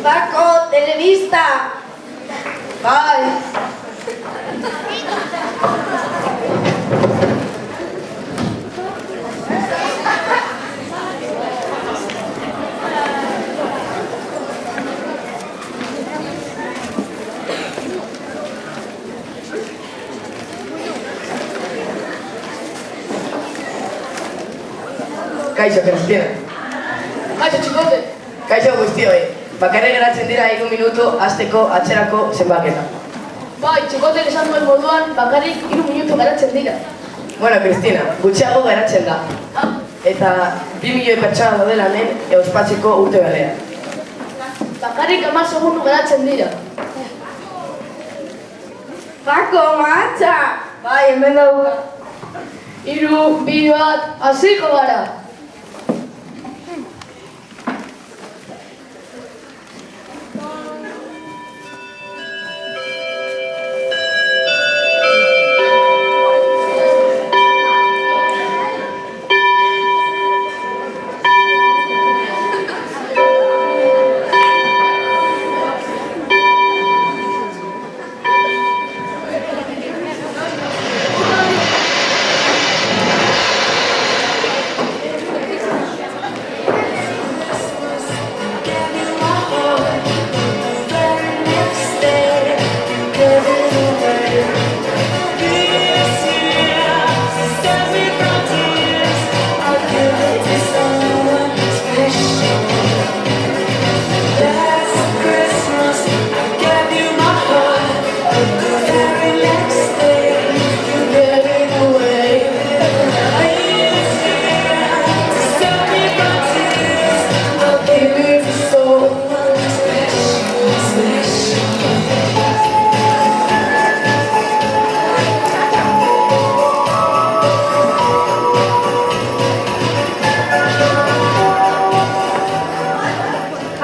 Paco, telebista. Bai. Kaixo, Cristina. Kaixo, txikote. Kaixo guztioi. Bakarrik geratzen dira 3 minutu hasteko atzerako zenbaketa. Bai, txikotek esan duen moduan, bakarrik 3 minutu geratzen dira. Bueno, Cristina, gutxiago geratzen da. Eta 2 milioi pertsona daudela hemen ospatzeko urte berria. Bakarrik 10 segundu geratzen dira. Paco, marcha. Bai, hemen dugu. 3, 2, 1, hasiko gara.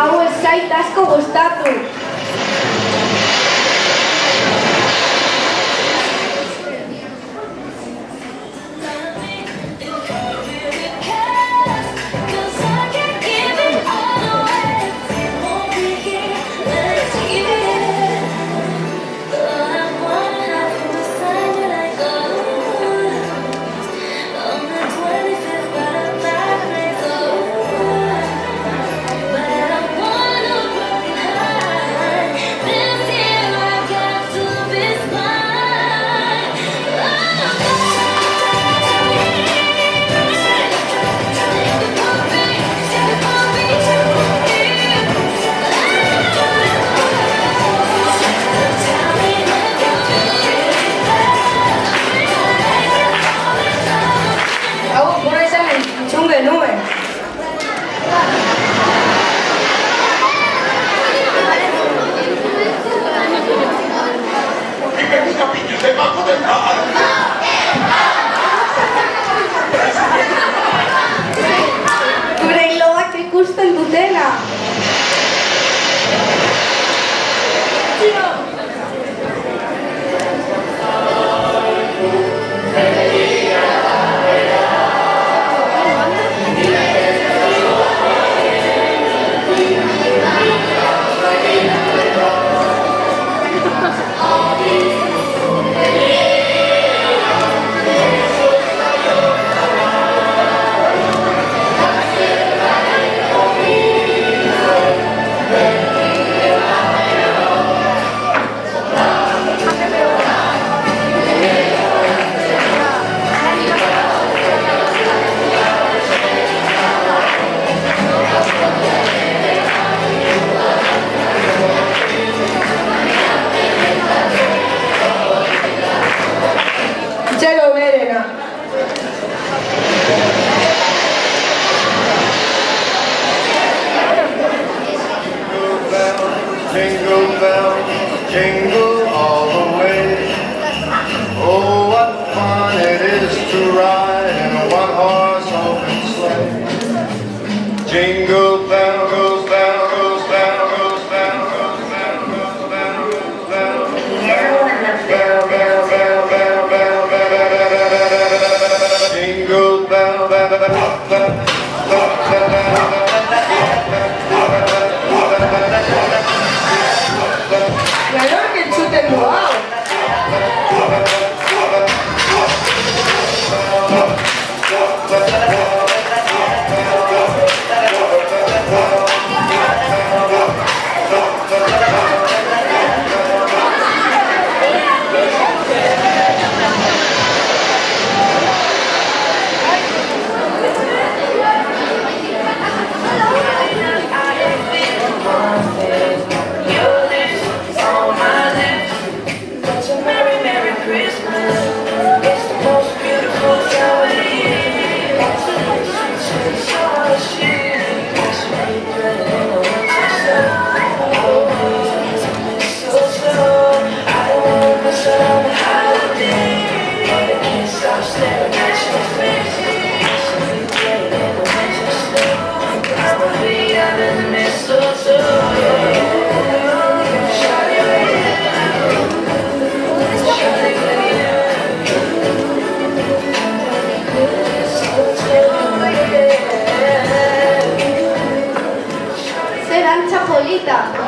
Hau ez zait asko gustatu. Hau, gure izan entzun genuen. Gure hilobak ikusten dutena. Txelo berena. Jingle bell, jingle all the way. Oh, what fun it is to ride in a one-horse open sleigh. Jingle bell, goes bell, goes bell, goes bell, goes bell, goes bell, goes bell. Bell, bell, bell, bell, bell, bell. Jingle bell, bell, bell, bell, bell, bell, bell, bell. polita.